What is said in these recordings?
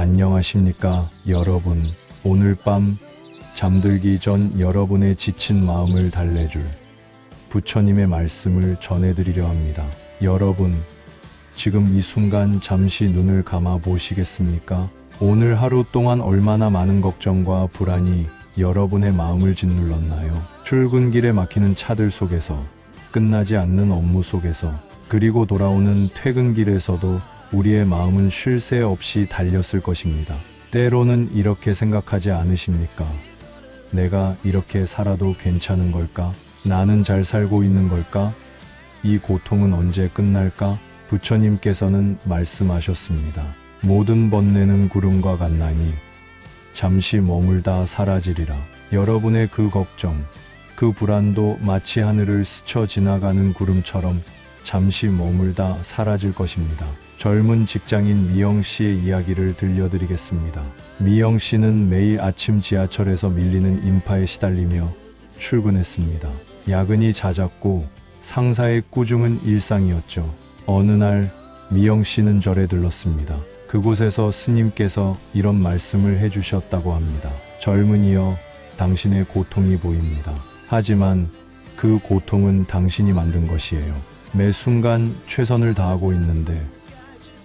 안녕하십니까, 여러분. 오늘 밤 잠들기 전 여러분의 지친 마음을 달래줄 부처님의 말씀을 전해드리려 합니다. 여러분, 지금 이 순간 잠시 눈을 감아 보시겠습니까? 오늘 하루 동안 얼마나 많은 걱정과 불안이 여러분의 마음을 짓눌렀나요? 출근길에 막히는 차들 속에서, 끝나지 않는 업무 속에서, 그리고 돌아오는 퇴근길에서도 우리의 마음은 쉴 새 없이 달렸을 것입니다. 때로는 이렇게 생각하지 않으십니까? 내가 이렇게 살아도 괜찮은 걸까? 나는 잘 살고 있는 걸까? 이 고통은 언제 끝날까? 부처님께서는 말씀하셨습니다. 모든 번뇌는 구름과 같나니 잠시 머물다 사라지리라. 여러분의 그 걱정, 그 불안도 마치 하늘을 스쳐 지나가는 구름처럼 잠시 머물다 사라질 것입니다. 젊은 직장인 미영 씨의 이야기를 들려드리겠습니다. 미영 씨는 매일 아침 지하철에서 밀리는 인파에 시달리며 출근했습니다. 야근이 잦았고 상사의 꾸중은 일상이었죠. 어느 날 미영 씨는 절에 들렀습니다. 그곳에서 스님께서 이런 말씀을 해주셨다고 합니다. 젊은이여, 당신의 고통이 보입니다. 하지만 그 고통은 당신이 만든 것이에요. 매 순간 최선을 다하고 있는데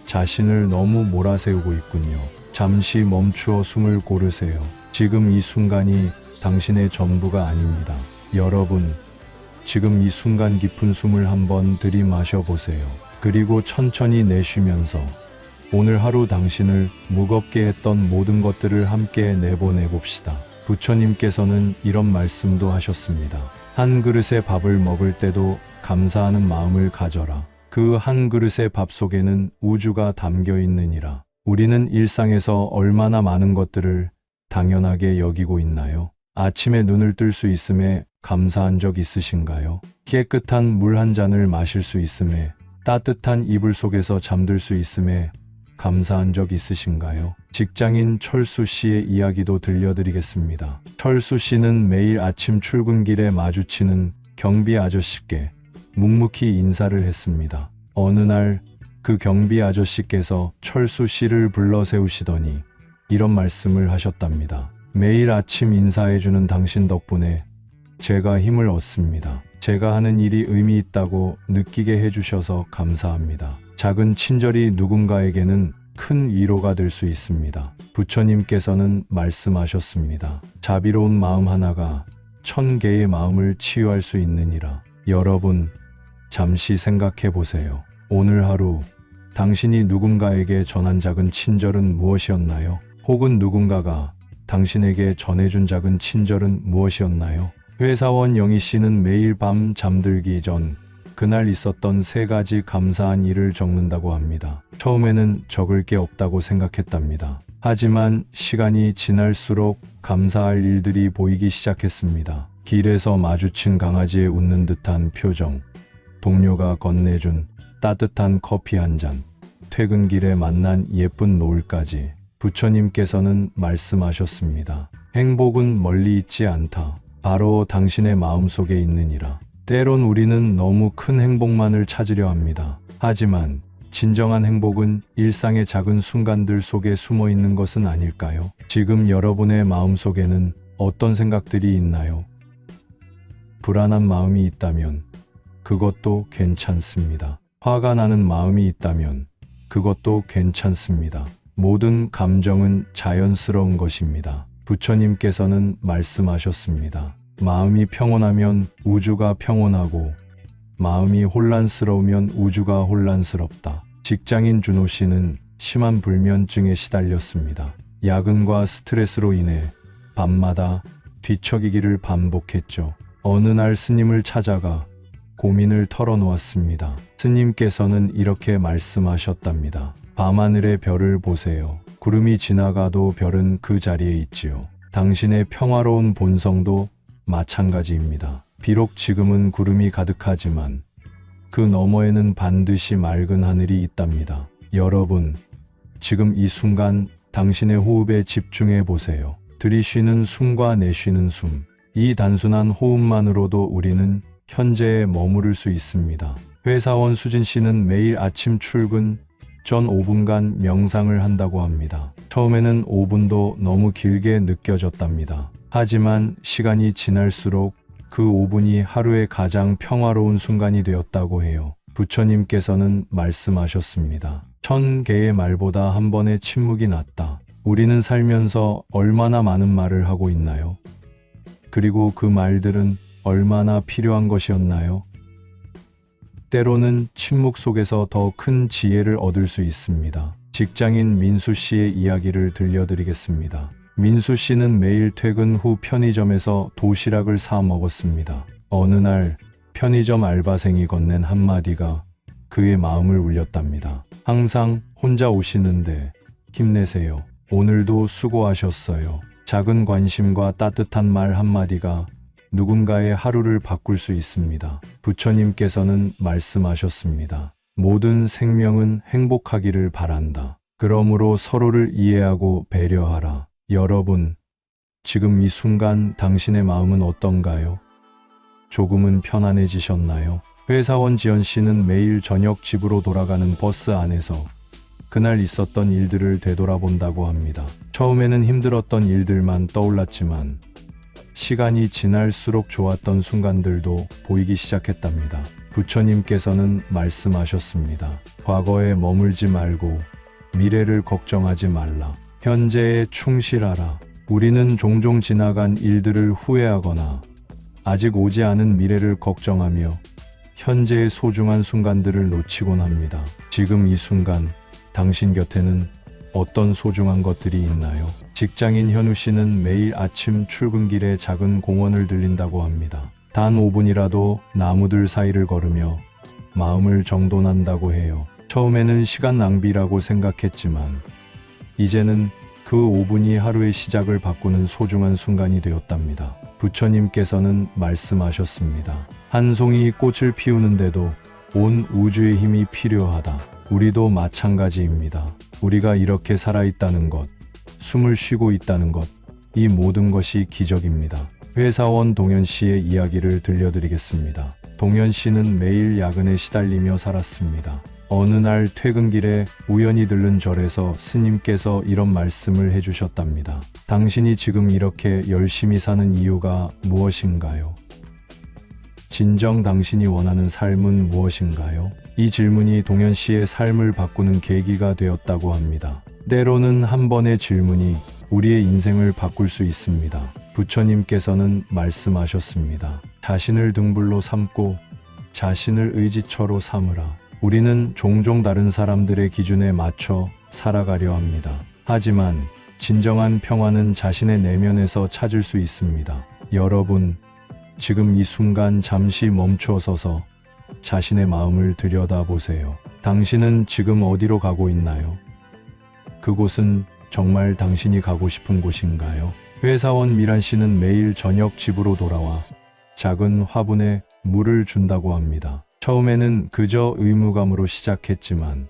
자신을 너무 몰아세우고 있군요. 잠시 멈추어 숨을 고르세요. 지금 이 순간이 당신의 전부가 아닙니다. 여러분, 지금 이 순간 깊은 숨을 한번 들이마셔 보세요. 그리고 천천히 내쉬면서 오늘 하루 당신을 무겁게 했던 모든 것들을 함께 내보내 봅시다. 부처님께서는 이런 말씀도 하셨습니다. 한 그릇의 밥을 먹을 때도 감사하는 마음을 가져라. 그 한 그릇의 밥 속에는 우주가 담겨 있느니라. 우리는 일상에서 얼마나 많은 것들을 당연하게 여기고 있나요? 아침에 눈을 뜰 수 있음에 감사한 적 있으신가요? 깨끗한 물 한 잔을 마실 수 있음에, 따뜻한 이불 속에서 잠들 수 있음에 감사한 적 있으신가요? 직장인 철수 씨의 이야기도 들려드리겠습니다. 철수 씨는 매일 아침 출근길에 마주치는 경비 아저씨께 묵묵히 인사를 했습니다. 어느 날 그 경비 아저씨께서 철수 씨를 불러 세우시더니 이런 말씀을 하셨답니다. 매일 아침 인사해주는 당신 덕분에 제가 힘을 얻습니다. 제가 하는 일이 의미 있다고 느끼게 해주셔서 감사합니다. 작은 친절이 누군가에게는 큰 위로가 될 수 있습니다. 부처님께서는 말씀하셨습니다. 자비로운 마음 하나가 1000개의 마음을 치유할 수 있느니라. 여러분, 잠시 생각해 보세요. 오늘 하루 당신이 누군가에게 전한 작은 친절은 무엇이었나요? 혹은 누군가가 당신에게 전해준 작은 친절은 무엇이었나요? 회사원 영희 씨는 매일 밤 잠들기 전 그날 있었던 3가지 감사한 일을 적는다고 합니다. 처음에는 적을 게 없다고 생각했답니다. 하지만 시간이 지날수록 감사할 일들이 보이기 시작했습니다. 길에서 마주친 강아지의 웃는 듯한 표정, 동료가 건네준 따뜻한 커피 한 잔, 퇴근길에 만난 예쁜 노을까지. 부처님께서는 말씀하셨습니다. 행복은 멀리 있지 않다. 바로 당신의 마음속에 있느니라. 때론 우리는 너무 큰 행복만을 찾으려 합니다. 하지만 진정한 행복은 일상의 작은 순간들 속에 숨어 있는 것은 아닐까요? 지금 여러분의 마음속에는 어떤 생각들이 있나요? 불안한 마음이 있다면 그것도 괜찮습니다. 화가 나는 마음이 있다면 그것도 괜찮습니다. 모든 감정은 자연스러운 것입니다. 부처님께서는 말씀하셨습니다. 마음이 평온하면 우주가 평온하고 마음이 혼란스러우면 우주가 혼란스럽다. 직장인 준호 씨는 심한 불면증에 시달렸습니다. 야근과 스트레스로 인해 밤마다 뒤척이기를 반복했죠. 어느 날 스님을 찾아가 고민을 털어놓았습니다. 스님께서는 이렇게 말씀하셨답니다. 밤하늘의 별을 보세요. 구름이 지나가도 별은 그 자리에 있지요. 당신의 평화로운 본성도 마찬가지입니다. 비록 지금은 구름이 가득하지만 그 너머에는 반드시 맑은 하늘이 있답니다. 여러분, 지금 이 순간 당신의 호흡에 집중해 보세요. 들이쉬는 숨과 내쉬는 숨. 이 단순한 호흡만으로도 우리는 현재에 머무를 수 있습니다. 회사원 수진 씨는 매일 아침 출근 전 5분간 명상을 한다고 합니다. 처음에는 5분도 너무 길게 느껴졌답니다. 하지만 시간이 지날수록 그 5분이 하루의 가장 평화로운 순간이 되었다고 해요. 부처님께서는 말씀하셨습니다. 1000개의 말보다 한 번의 침묵이 낫다. 우리는 살면서 얼마나 많은 말을 하고 있나요? 그리고 그 말들은 얼마나 필요한 것이었나요? 때로는 침묵 속에서 더 큰 지혜를 얻을 수 있습니다. 직장인 민수 씨의 이야기를 들려드리겠습니다. 민수 씨는 매일 퇴근 후 편의점에서 도시락을 사 먹었습니다. 어느 날 편의점 알바생이 건넨 한마디가 그의 마음을 울렸답니다. 항상 혼자 오시는데 힘내세요. 오늘도 수고하셨어요. 작은 관심과 따뜻한 말 한마디가 누군가의 하루를 바꿀 수 있습니다. 부처님께서는 말씀하셨습니다. 모든 생명은 행복하기를 바란다. 그러므로 서로를 이해하고 배려하라. 여러분, 지금 이 순간 당신의 마음은 어떤가요? 조금은 편안해지셨나요? 회사원 지연 씨는 매일 저녁 집으로 돌아가는 버스 안에서 그날 있었던 일들을 되돌아본다고 합니다. 처음에는 힘들었던 일들만 떠올랐지만 시간이 지날수록 좋았던 순간들도 보이기 시작했답니다. 부처님께서는 말씀하셨습니다. 과거에 머물지 말고 미래를 걱정하지 말라. 현재에 충실하라. 우리는 종종 지나간 일들을 후회하거나 아직 오지 않은 미래를 걱정하며 현재의 소중한 순간들을 놓치곤 합니다. 지금 이 순간 당신 곁에는 어떤 소중한 것들이 있나요? 직장인 현우 씨는 매일 아침 출근길에 작은 공원을 들린다고 합니다. 단 5분이라도 나무들 사이를 걸으며 마음을 정돈한다고 해요. 처음에는 시간 낭비라고 생각했지만 이제는 그 5분이 하루의 시작을 바꾸는 소중한 순간이 되었답니다. 부처님께서는 말씀하셨습니다. 한 송이 꽃을 피우는데도 온 우주의 힘이 필요하다. 우리도 마찬가지입니다. 우리가 이렇게 살아있다는 것, 숨을 쉬고 있다는 것, 이 모든 것이 기적입니다. 회사원 동현 씨의 이야기를 들려드리겠습니다. 동현 씨는 매일 야근에 시달리며 살았습니다. 어느 날 퇴근길에 우연히 들른 절에서 스님께서 이런 말씀을 해주셨답니다. 당신이 지금 이렇게 열심히 사는 이유가 무엇인가요? 진정 당신이 원하는 삶은 무엇인가요? 이 질문이 동현 씨의 삶을 바꾸는 계기가 되었다고 합니다. 때로는 한 번의 질문이 우리의 인생을 바꿀 수 있습니다. 부처님께서는 말씀하셨습니다. 자신을 등불로 삼고 자신을 의지처로 삼으라. 우리는 종종 다른 사람들의 기준에 맞춰 살아가려 합니다. 하지만 진정한 평화는 자신의 내면에서 찾을 수 있습니다. 여러분, 지금 이 순간 잠시 멈춰 서서 자신의 마음을 들여다보세요. 당신은 지금 어디로 가고 있나요? 그곳은 정말 당신이 가고 싶은 곳인가요? 회사원 미란 씨는 매일 저녁 집으로 돌아와 작은 화분에 물을 준다고 합니다. 처음에는 그저 의무감으로 시작했지만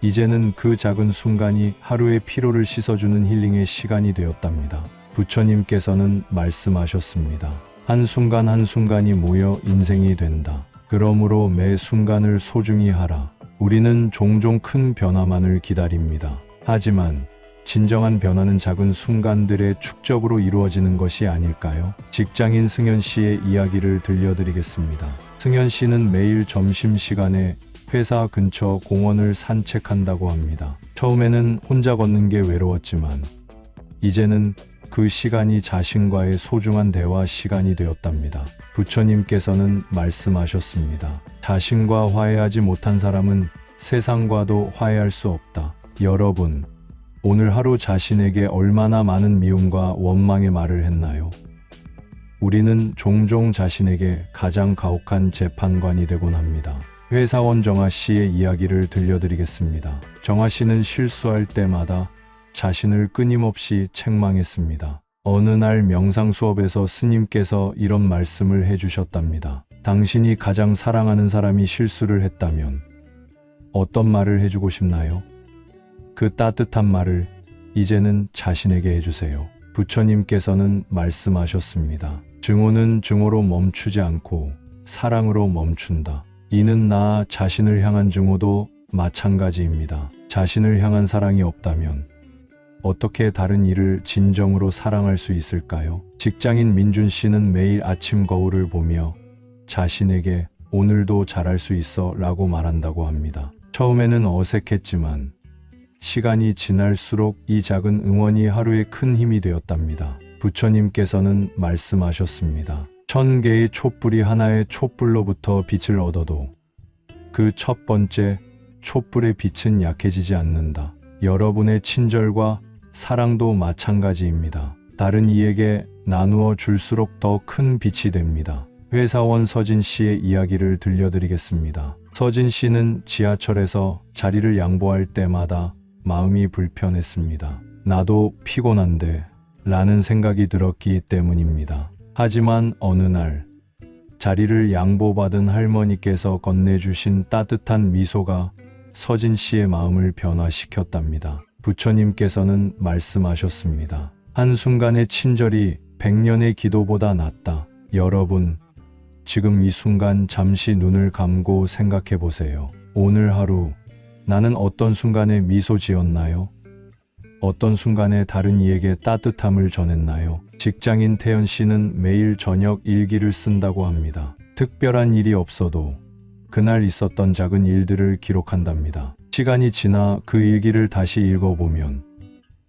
이제는 그 작은 순간이 하루의 피로를 씻어주는 힐링의 시간이 되었답니다. 부처님께서는 말씀하셨습니다. 한순간 한순간이 모여 인생이 된다. 그러므로 매 순간을 소중히 하라. 우리는 종종 큰 변화만을 기다립니다. 하지만 진정한 변화는 작은 순간들의 축적으로 이루어지는 것이 아닐까요? 직장인 승현 씨의 이야기를 들려드리겠습니다. 승현 씨는 매일 점심시간에 회사 근처 공원을 산책한다고 합니다. 처음에는 혼자 걷는 게 외로웠지만 이제는 그 시간이 자신과의 소중한 대화 시간이 되었답니다. 부처님께서는 말씀하셨습니다. 자신과 화해하지 못한 사람은 세상과도 화해할 수 없다. 여러분, 오늘 하루 자신에게 얼마나 많은 미움과 원망의 말을 했나요? 우리는 종종 자신에게 가장 가혹한 재판관이 되곤 합니다. 회사원 정아 씨의 이야기를 들려드리겠습니다. 정아 씨는 실수할 때마다 자신을 끊임없이 책망했습니다. 어느 날 명상 수업에서 스님께서 이런 말씀을 해주셨답니다. 당신이 가장 사랑하는 사람이 실수를 했다면 어떤 말을 해주고 싶나요? 그 따뜻한 말을 이제는 자신에게 해주세요. 부처님께서는 말씀하셨습니다. 증오는 증오로 멈추지 않고 사랑으로 멈춘다. 이는 나 자신을 향한 증오도 마찬가지입니다. 자신을 향한 사랑이 없다면 어떻게 다른 이를 진정으로 사랑할 수 있을까요? 직장인 민준 씨는 매일 아침 거울을 보며 자신에게 오늘도 잘할 수 있어 라고 말한다고 합니다. 처음에는 어색했지만 시간이 지날수록 이 작은 응원이 하루에 큰 힘이 되었답니다. 부처님께서는 말씀하셨습니다. 1000개의 촛불이 하나의 촛불로부터 빛을 얻어도 그 첫 번째 촛불의 빛은 약해지지 않는다. 여러분의 친절과 사랑도 마찬가지입니다. 다른 이에게 나누어 줄수록 더 큰 빛이 됩니다. 회사원 서진 씨의 이야기를 들려드리겠습니다. 서진 씨는 지하철에서 자리를 양보할 때마다 마음이 불편했습니다. 나도 피곤한데 라는 생각이 들었기 때문입니다. 하지만 어느 날 자리를 양보받은 할머니께서 건네주신 따뜻한 미소가 서진 씨의 마음을 변화시켰답니다. 부처님께서는 말씀하셨습니다. 한순간의 친절이 100년의 기도보다 낫다. 여러분, 지금 이 순간 잠시 눈을 감고 생각해 보세요. 오늘 하루 나는 어떤 순간에 미소 지었나요? 어떤 순간에 다른 이에게 따뜻함을 전했나요? 직장인 태연 씨는 매일 저녁 일기를 쓴다고 합니다. 특별한 일이 없어도 그날 있었던 작은 일들을 기록한답니다. 시간이 지나 그 일기를 다시 읽어보면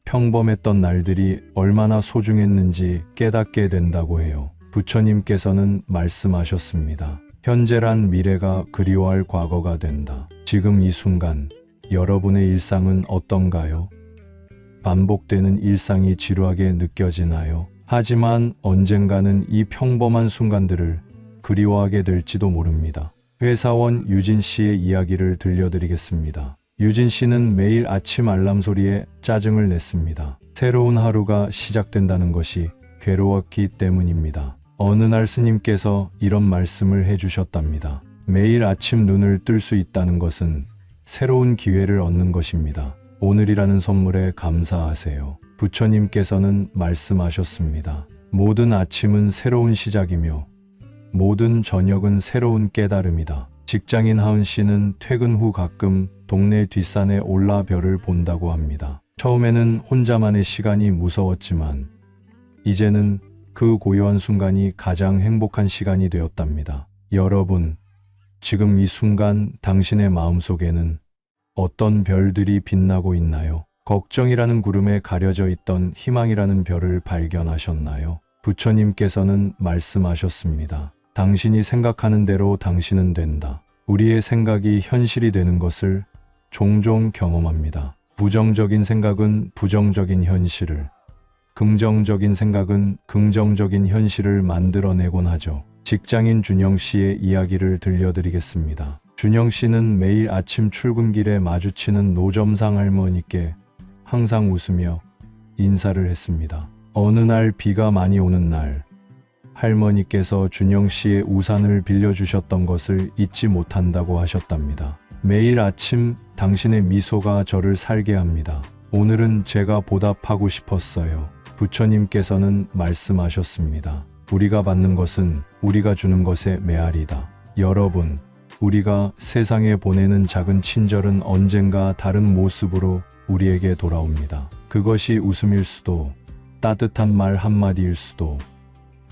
평범했던 날들이 얼마나 소중했는지 깨닫게 된다고 해요. 부처님께서는 말씀하셨습니다. 현재란 미래가 그리워할 과거가 된다. 지금 이 순간 여러분의 일상은 어떤가요? 반복되는 일상이 지루하게 느껴지나요? 하지만 언젠가는 이 평범한 순간들을 그리워하게 될지도 모릅니다. 회사원 유진 씨의 이야기를 들려드리겠습니다. 유진 씨는 매일 아침 알람 소리에 짜증을 냈습니다. 새로운 하루가 시작된다는 것이 괴로웠기 때문입니다. 어느 날 스님께서 이런 말씀을 해주셨답니다. 매일 아침 눈을 뜰 수 있다는 것은 새로운 기회를 얻는 것입니다. 오늘이라는 선물에 감사하세요. 부처님께서는 말씀하셨습니다. 모든 아침은 새로운 시작이며 모든 저녁은 새로운 깨달음이다. 직장인 하은 씨는 퇴근 후 가끔 동네 뒷산에 올라 별을 본다고 합니다. 처음에는 혼자만의 시간이 무서웠지만 이제는 그 고요한 순간이 가장 행복한 시간이 되었답니다. 여러분, 지금 이 순간 당신의 마음속에는 어떤 별들이 빛나고 있나요? 걱정이라는 구름에 가려져 있던 희망이라는 별을 발견하셨나요? 부처님께서는 말씀하셨습니다. 당신이 생각하는 대로 당신은 된다. 우리의 생각이 현실이 되는 것을 종종 경험합니다. 부정적인 생각은 부정적인 현실을, 긍정적인 생각은 긍정적인 현실을 만들어내곤 하죠. 직장인 준영 씨의 이야기를 들려드리겠습니다. 준영 씨는 매일 아침 출근길에 마주치는 노점상 할머니께 항상 웃으며 인사를 했습니다. 어느 날 비가 많이 오는 날, 할머니께서 준영 씨의 우산을 빌려주셨던 것을 잊지 못한다고 하셨답니다. 매일 아침 당신의 미소가 저를 살게 합니다. 오늘은 제가 보답하고 싶었어요. 부처님께서는 말씀하셨습니다. 우리가 받는 것은 우리가 주는 것의 메아리다. 여러분, 우리가 세상에 보내는 작은 친절은 언젠가 다른 모습으로 우리에게 돌아옵니다. 그것이 웃음일 수도, 따뜻한 말 한마디일 수도,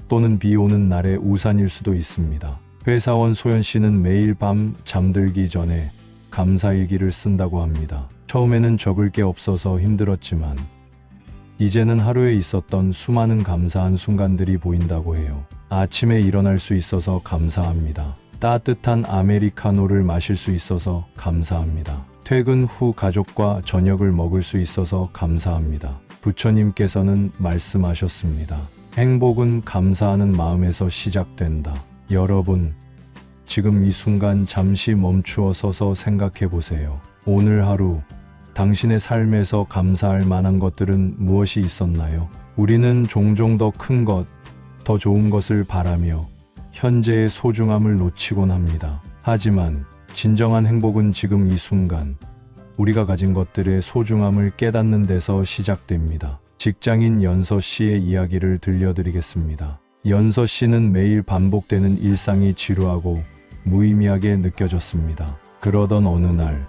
또는 비 오는 날의 우산일 수도 있습니다. 회사원 소연 씨는 매일 밤 잠들기 전에 감사일기를 쓴다고 합니다. 처음에는 적을 게 없어서 힘들었지만 이제는 하루에 있었던 수많은 감사한 순간들이 보인다고 해요. 아침에 일어날 수 있어서 감사합니다. 따뜻한 아메리카노를 마실 수 있어서 감사합니다. 퇴근 후 가족과 저녁을 먹을 수 있어서 감사합니다. 부처님께서는 말씀하셨습니다. 행복은 감사하는 마음에서 시작된다. 여러분, 지금 이 순간 잠시 멈추어 서서 생각해 보세요. 오늘 하루 당신의 삶에서 감사할 만한 것들은 무엇이 있었나요? 우리는 종종 더 큰 것, 더 좋은 것을 바라며 현재의 소중함을 놓치곤 합니다. 하지만 진정한 행복은 지금 이 순간 우리가 가진 것들의 소중함을 깨닫는 데서 시작됩니다. 직장인 연서 씨의 이야기를 들려드리겠습니다. 연서 씨는 매일 반복되는 일상이 지루하고 무의미하게 느껴졌습니다. 그러던 어느 날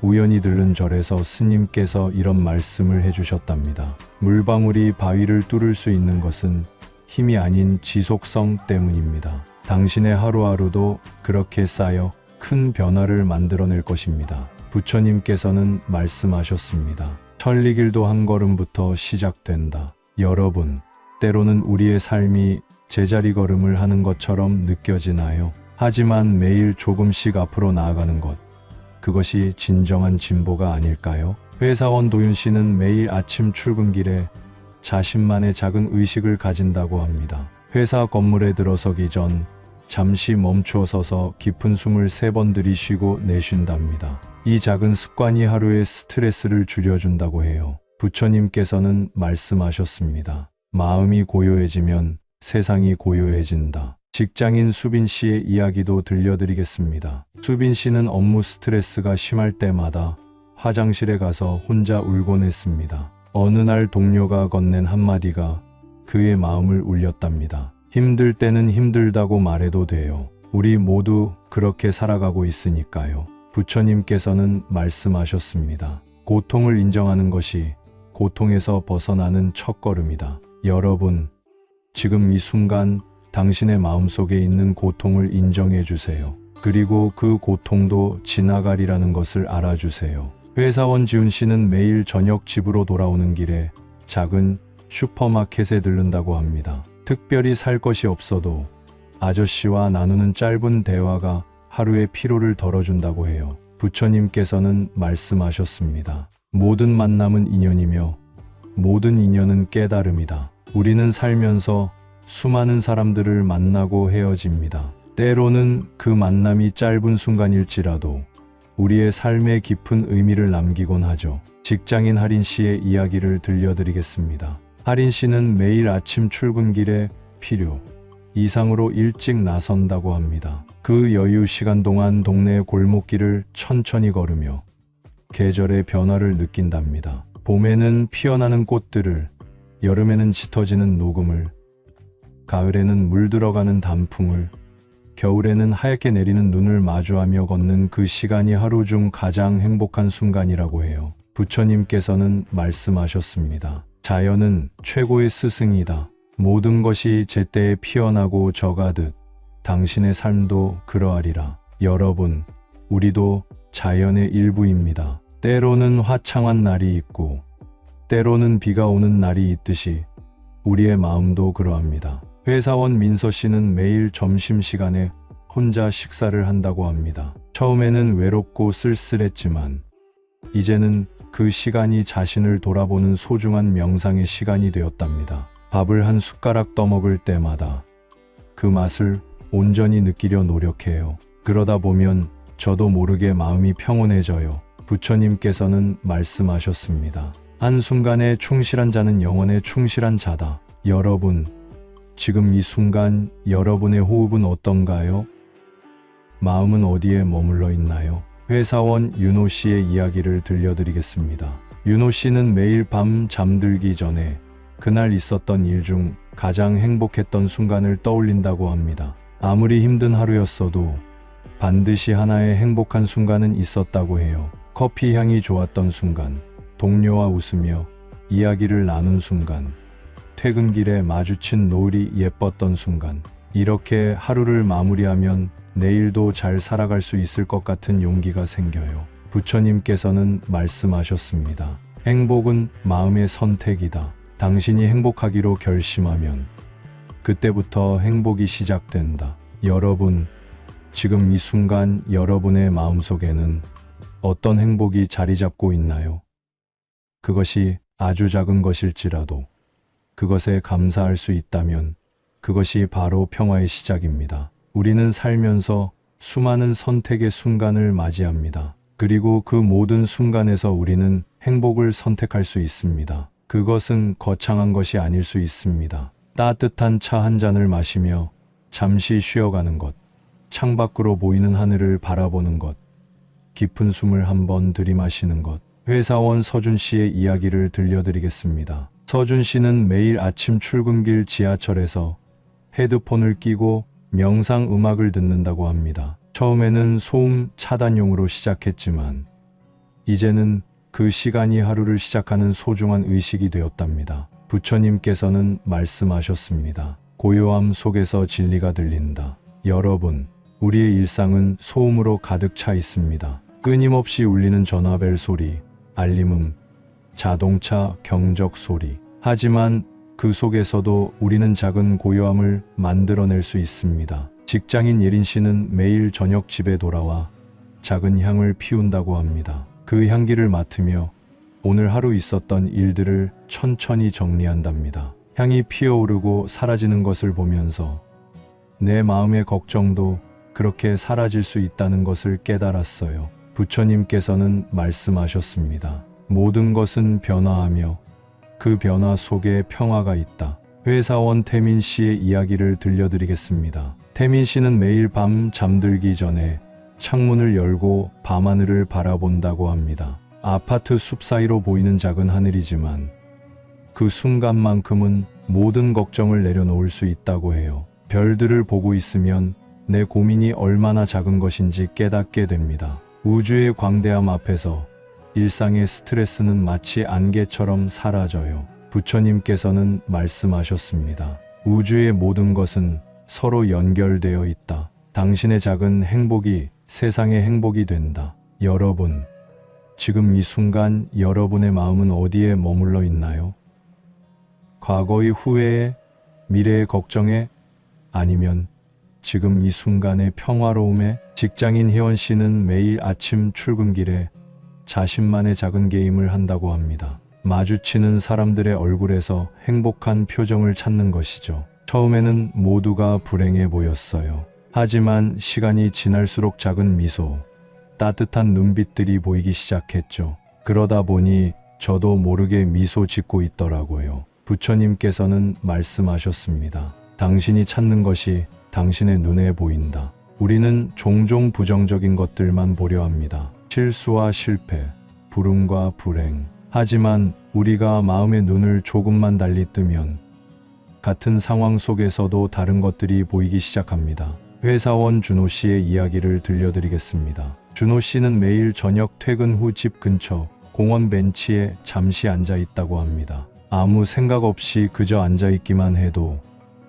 우연히 들른 절에서 스님께서 이런 말씀을 해주셨답니다. 물방울이 바위를 뚫을 수 있는 것은 힘이 아닌 지속성 때문입니다. 당신의 하루하루도 그렇게 쌓여 큰 변화를 만들어낼 것입니다. 부처님께서는 말씀하셨습니다. 천리길도 한 걸음부터 시작된다. 여러분, 때로는 우리의 삶이 제자리 걸음을 하는 것처럼 느껴지나요? 하지만 매일 조금씩 앞으로 나아가는 것, 그것이 진정한 진보가 아닐까요? 회사원 도윤 씨는 매일 아침 출근길에 자신만의 작은 의식을 가진다고 합니다. 회사 건물에 들어서기 전 잠시 멈추어 서서 깊은 숨을 3번 들이쉬고 내쉰답니다. 이 작은 습관이 하루의 스트레스를 줄여준다고 해요. 부처님께서는 말씀하셨습니다. 마음이 고요해지면 세상이 고요해진다. 직장인 수빈 씨의 이야기도 들려드리겠습니다. 수빈 씨는 업무 스트레스가 심할 때마다 화장실에 가서 혼자 울곤 했습니다. 어느 날 동료가 건넨 한마디가 그의 마음을 울렸답니다. 힘들 때는 힘들다고 말해도 돼요. 우리 모두 그렇게 살아가고 있으니까요. 부처님께서는 말씀하셨습니다. 고통을 인정하는 것이 고통에서 벗어나는 첫걸음이다. 여러분, 지금 이 순간 당신의 마음속에 있는 고통을 인정해 주세요. 그리고 그 고통도 지나가리라는 것을 알아주세요. 회사원 지훈 씨는 매일 저녁 집으로 돌아오는 길에 작은 슈퍼마켓에 들른다고 합니다. 특별히 살 것이 없어도 아저씨와 나누는 짧은 대화가 하루의 피로를 덜어준다고 해요. 부처님께서는 말씀하셨습니다. 모든 만남은 인연이며 모든 인연은 깨달음이다. 우리는 살면서 수많은 사람들을 만나고 헤어집니다. 때로는 그 만남이 짧은 순간일지라도 우리의 삶에 깊은 의미를 남기곤 하죠. 직장인 하린 씨의 이야기를 들려드리겠습니다. 하린 씨는 매일 아침 출근길에 필요 이상으로 일찍 나선다고 합니다. 그 여유 시간 동안 동네 골목길을 천천히 걸으며 계절의 변화를 느낀답니다. 봄에는 피어나는 꽃들을, 여름에는 짙어지는 녹음을, 가을에는 물들어가는 단풍을, 겨울에는 하얗게 내리는 눈을 마주하며 걷는 그 시간이 하루 중 가장 행복한 순간이라고 해요. 부처님께서는 말씀하셨습니다. 자연은 최고의 스승이다. 모든 것이 제때에 피어나고 져가듯 당신의 삶도 그러하리라. 여러분, 우리도 자연의 일부입니다. 때로는 화창한 날이 있고 때로는 비가 오는 날이 있듯이 우리의 마음도 그러합니다. 회사원 민서 씨는 매일 점심시간에 혼자 식사를 한다고 합니다. 처음에는 외롭고 쓸쓸했지만 이제는 그 시간이 자신을 돌아보는 소중한 명상의 시간이 되었답니다. 밥을 한 숟가락 떠먹을 때마다 그 맛을 온전히 느끼려 노력해요. 그러다 보면 저도 모르게 마음이 평온해져요. 부처님께서는 말씀하셨습니다. 한순간에 충실한 자는 영원에 충실한 자다. 여러분, 지금 이 순간 여러분의 호흡은 어떤가요? 마음은 어디에 머물러 있나요? 회사원 윤호 씨의 이야기를 들려드리겠습니다. 윤호 씨는 매일 밤 잠들기 전에 그날 있었던 일 중 가장 행복했던 순간을 떠올린다고 합니다. 아무리 힘든 하루였어도 반드시 하나의 행복한 순간은 있었다고 해요. 커피 향이 좋았던 순간, 동료와 웃으며 이야기를 나눈 순간, 퇴근길에 마주친 노을이 예뻤던 순간, 이렇게 하루를 마무리하면 내일도 잘 살아갈 수 있을 것 같은 용기가 생겨요. 부처님께서는 말씀하셨습니다. 행복은 마음의 선택이다. 당신이 행복하기로 결심하면 그때부터 행복이 시작된다. 여러분, 지금 이 순간 여러분의 마음속에는 어떤 행복이 자리 잡고 있나요? 그것이 아주 작은 것일지라도 그것에 감사할 수 있다면 그것이 바로 평화의 시작입니다. 우리는 살면서 수많은 선택의 순간을 맞이합니다. 그리고 그 모든 순간에서 우리는 행복을 선택할 수 있습니다. 그것은 거창한 것이 아닐 수 있습니다. 따뜻한 차 한 잔을 마시며 잠시 쉬어가는 것, 창밖으로 보이는 하늘을 바라보는 것, 깊은 숨을 한번 들이마시는 것. 회사원 서준 씨의 이야기를 들려드리겠습니다. 서준 씨는 매일 아침 출근길 지하철에서 헤드폰을 끼고 명상 음악을 듣는다고 합니다. 처음에는 소음 차단용으로 시작했지만 이제는 그 시간이 하루를 시작하는 소중한 의식이 되었답니다. 부처님께서는 말씀하셨습니다. 고요함 속에서 진리가 들린다. 여러분, 우리의 일상은 소음으로 가득 차 있습니다. 끊임없이 울리는 전화벨 소리, 알림음, 자동차 경적 소리. 하지만 그 속에서도 우리는 작은 고요함을 만들어낼 수 있습니다. 직장인 예린 씨는 매일 저녁 집에 돌아와 작은 향을 피운다고 합니다. 그 향기를 맡으며 오늘 하루 있었던 일들을 천천히 정리한답니다. 향이 피어오르고 사라지는 것을 보면서 내 마음의 걱정도 그렇게 사라질 수 있다는 것을 깨달았어요. 부처님께서는 말씀하셨습니다. 모든 것은 변화하며 그 변화 속에 평화가 있다. 회사원 태민 씨의 이야기를 들려드리겠습니다. 태민 씨는 매일 밤 잠들기 전에 창문을 열고 밤하늘을 바라본다고 합니다. 아파트 숲 사이로 보이는 작은 하늘이지만 그 순간만큼은 모든 걱정을 내려놓을 수 있다고 해요. 별들을 보고 있으면 내 고민이 얼마나 작은 것인지 깨닫게 됩니다. 우주의 광대함 앞에서 일상의 스트레스는 마치 안개처럼 사라져요. 부처님께서는 말씀하셨습니다. 우주의 모든 것은 서로 연결되어 있다. 당신의 작은 행복이 세상의 행복이 된다. 여러분, 지금 이 순간 여러분의 마음은 어디에 머물러 있나요? 과거의 후회에, 미래의 걱정에, 아니면 지금 이 순간의 평화로움에? 직장인 혜원 씨는 매일 아침 출근길에 자신만의 작은 게임을 한다고 합니다. 마주치는 사람들의 얼굴에서 행복한 표정을 찾는 것이죠. 처음에는 모두가 불행해 보였어요. 하지만 시간이 지날수록 작은 미소, 따뜻한 눈빛들이 보이기 시작했죠. 그러다 보니 저도 모르게 미소 짓고 있더라고요. 부처님께서는 말씀하셨습니다. 당신이 찾는 것이 당신의 눈에 보인다. 우리는 종종 부정적인 것들만 보려 합니다. 실수와 실패, 불운과 불행. 하지만 우리가 마음의 눈을 조금만 달리 뜨면 같은 상황 속에서도 다른 것들이 보이기 시작합니다. 회사원 준호 씨의 이야기를 들려드리겠습니다. 준호 씨는 매일 저녁 퇴근 후 집 근처 공원 벤치에 잠시 앉아 있다고 합니다. 아무 생각 없이 그저 앉아 있기만 해도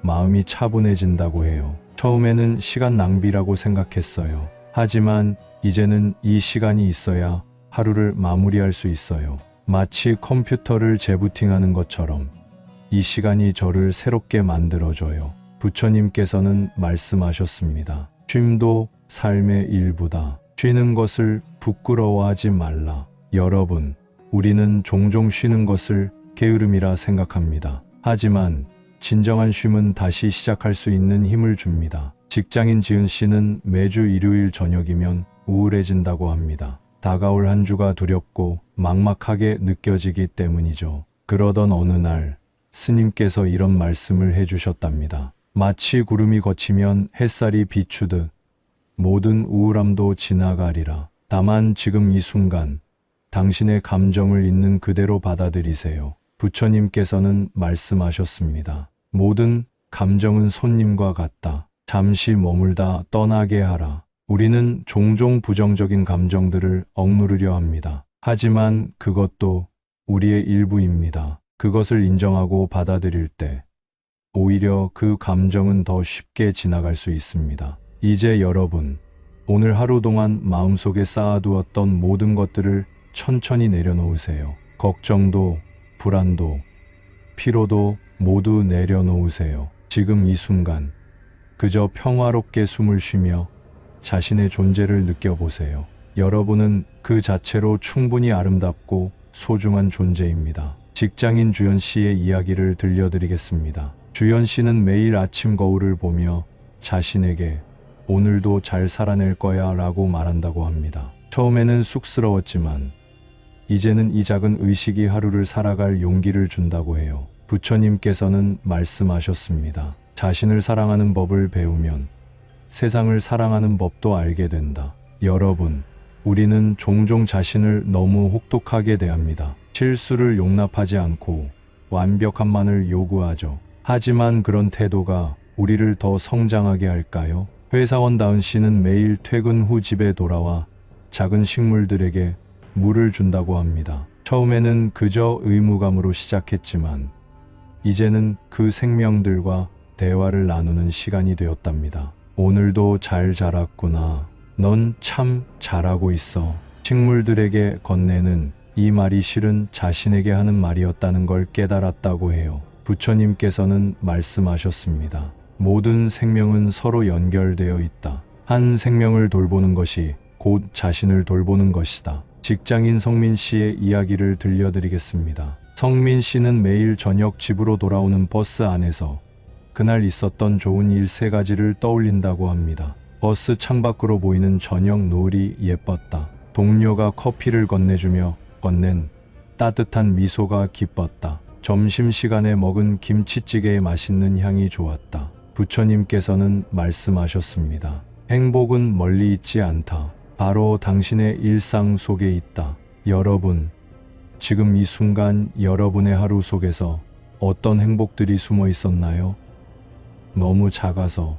마음이 차분해진다고 해요. 처음에는 시간 낭비라고 생각했어요. 하지만 이제는 이 시간이 있어야 하루를 마무리할 수 있어요. 마치 컴퓨터를 재부팅하는 것처럼 이 시간이 저를 새롭게 만들어줘요. 부처님께서는 말씀하셨습니다. 쉼도 삶의 일부다. 쉬는 것을 부끄러워하지 말라. 여러분, 우리는 종종 쉬는 것을 게으름이라 생각합니다. 하지만 진정한 쉼은 다시 시작할 수 있는 힘을 줍니다. 직장인 지은 씨는 매주 일요일 저녁이면 우울해진다고 합니다. 다가올 한 주가 두렵고 막막하게 느껴지기 때문이죠. 그러던 어느 날 스님께서 이런 말씀을 해주셨답니다. 마치 구름이 걷히면 햇살이 비추듯 모든 우울함도 지나가리라. 다만 지금 이 순간 당신의 감정을 있는 그대로 받아들이세요. 부처님께서는 말씀하셨습니다. 모든 감정은 손님과 같다. 잠시 머물다 떠나게 하라. 우리는 종종 부정적인 감정들을 억누르려 합니다. 하지만 그것도 우리의 일부입니다. 그것을 인정하고 받아들일 때 오히려 그 감정은 더 쉽게 지나갈 수 있습니다. 이제 여러분, 오늘 하루 동안 마음속에 쌓아두었던 모든 것들을 천천히 내려놓으세요. 걱정도, 불안도, 피로도 모두 내려놓으세요. 지금 이 순간 그저 평화롭게 숨을 쉬며 자신의 존재를 느껴보세요. 여러분은 그 자체로 충분히 아름답고 소중한 존재입니다. 직장인 주연 씨의 이야기를 들려드리겠습니다. 주연 씨는 매일 아침 거울을 보며 자신에게 오늘도 잘 살아낼 거야 라고 말한다고 합니다. 처음에는 쑥스러웠지만 이제는 이 작은 의식이 하루를 살아갈 용기를 준다고 해요. 부처님께서는 말씀하셨습니다. 자신을 사랑하는 법을 배우면 세상을 사랑하는 법도 알게 된다. 여러분, 우리는 종종 자신을 너무 혹독하게 대합니다. 실수를 용납하지 않고 완벽함만을 요구하죠. 하지만 그런 태도가 우리를 더 성장하게 할까요? 회사원 다은 씨는 매일 퇴근 후 집에 돌아와 작은 식물들에게 물을 준다고 합니다. 처음에는 그저 의무감으로 시작했지만 이제는 그 생명들과 대화를 나누는 시간이 되었답니다. 오늘도 잘 자랐구나. 넌 참 잘하고 있어. 식물들에게 건네는 이 말이 실은 자신에게 하는 말이었다는 걸 깨달았다고 해요. 부처님께서는 말씀하셨습니다. 모든 생명은 서로 연결되어 있다. 한 생명을 돌보는 것이 곧 자신을 돌보는 것이다. 직장인 성민 씨의 이야기를 들려드리겠습니다. 성민 씨는 매일 저녁 집으로 돌아오는 버스 안에서 그날 있었던 좋은 일 3가지를 떠올린다고 합니다. 버스 창밖으로 보이는 저녁 노을이 예뻤다. 동료가 커피를 건네주며 건넨 따뜻한 미소가 기뻤다. 점심시간에 먹은 김치찌개의 맛있는 향이 좋았다. 부처님께서는 말씀하셨습니다. 행복은 멀리 있지 않다. 바로 당신의 일상 속에 있다. 여러분, 지금 이 순간 여러분의 하루 속에서 어떤 행복들이 숨어 있었나요? 너무 작아서,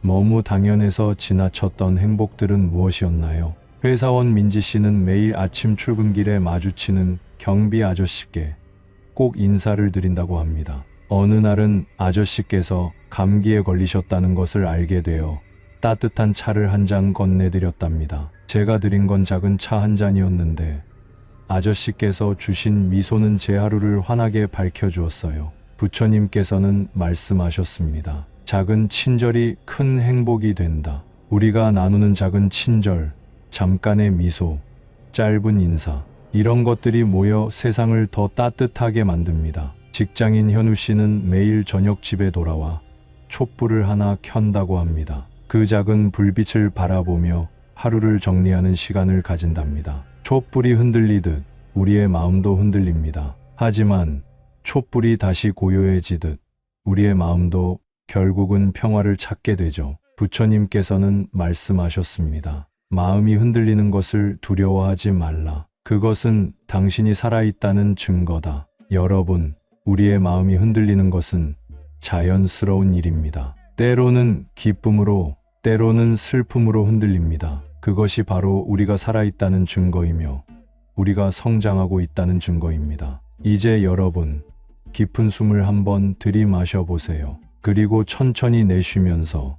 너무 당연해서 지나쳤던 행복들은 무엇이었나요? 회사원 민지 씨는 매일 아침 출근길에 마주치는 경비 아저씨께 꼭 인사를 드린다고 합니다. 어느 날은 아저씨께서 감기에 걸리셨다는 것을 알게 되어 따뜻한 차를 한 잔 건네드렸답니다. 제가 드린 건 작은 차 한 잔이었는데 아저씨께서 주신 미소는 제 하루를 환하게 밝혀주었어요. 부처님께서는 말씀하셨습니다. 작은 친절이 큰 행복이 된다. 우리가 나누는 작은 친절, 잠깐의 미소, 짧은 인사, 이런 것들이 모여 세상을 더 따뜻하게 만듭니다. 직장인 현우 씨는 매일 저녁 집에 돌아와 촛불을 하나 켠다고 합니다. 그 작은 불빛을 바라보며 하루를 정리하는 시간을 가진답니다. 촛불이 흔들리듯 우리의 마음도 흔들립니다. 하지만 촛불이 다시 고요해지듯 우리의 마음도 결국은 평화를 찾게 되죠. 부처님께서는 말씀하셨습니다. 마음이 흔들리는 것을 두려워하지 말라. 그것은 당신이 살아있다는 증거다. 여러분, 우리의 마음이 흔들리는 것은 자연스러운 일입니다. 때로는 기쁨으로, 때로는 슬픔으로 흔들립니다. 그것이 바로 우리가 살아있다는 증거이며 우리가 성장하고 있다는 증거입니다. 이제 여러분, 깊은 숨을 한번 들이마셔 보세요. 그리고 천천히 내쉬면서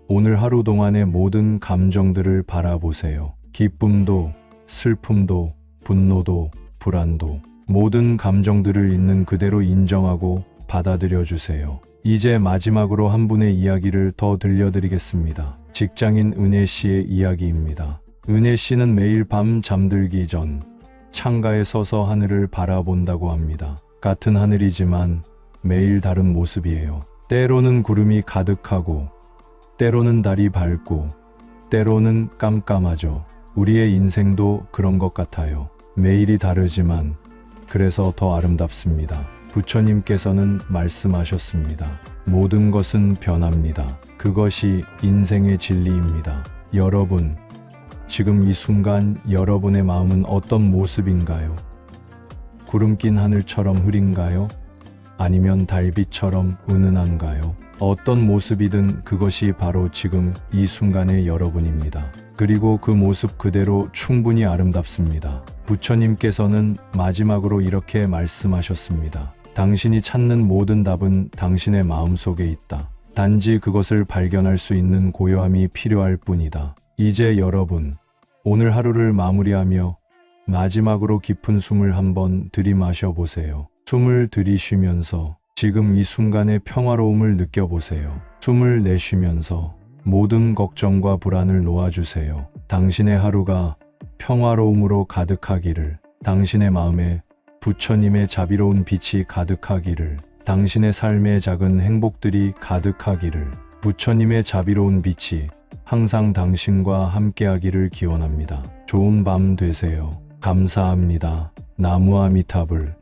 오늘 하루 동안의 모든 감정들을 바라보세요. 기쁨도, 슬픔도, 분노도, 불안도, 모든 감정들을 있는 그대로 인정하고 받아들여 주세요. 이제 마지막으로 한 분의 이야기를 더 들려드리겠습니다. 직장인 은혜 씨의 이야기입니다. 은혜 씨는 매일 밤 잠들기 전 창가에 서서 하늘을 바라본다고 합니다. 같은 하늘이지만 매일 다른 모습이에요. 때로는 구름이 가득하고, 때로는 달이 밝고, 때로는 깜깜하죠. 우리의 인생도 그런 것 같아요. 매일이 다르지만 그래서 더 아름답습니다. 부처님께서는 말씀하셨습니다. 모든 것은 변합니다. 그것이 인생의 진리입니다. 여러분, 지금 이 순간 여러분의 마음은 어떤 모습인가요? 구름 낀 하늘처럼 흐린가요? 아니면 달빛처럼 은은한가요? 어떤 모습이든 그것이 바로 지금 이 순간의 여러분입니다. 그리고 그 모습 그대로 충분히 아름답습니다. 부처님께서는 마지막으로 이렇게 말씀하셨습니다. 당신이 찾는 모든 답은 당신의 마음속에 있다. 단지 그것을 발견할 수 있는 고요함이 필요할 뿐이다. 이제 여러분, 오늘 하루를 마무리하며 마지막으로 깊은 숨을 한번 들이마셔 보세요. 숨을 들이쉬면서 지금 이 순간의 평화로움을 느껴보세요. 숨을 내쉬면서 모든 걱정과 불안을 놓아주세요. 당신의 하루가 평화로움으로 가득하기를, 당신의 마음에 부처님의 자비로운 빛이 가득하기를, 당신의 삶의 작은 행복들이 가득하기를, 부처님의 자비로운 빛이 항상 당신과 함께하기를 기원합니다. 좋은 밤 되세요. 감사합니다. 나무아미타불.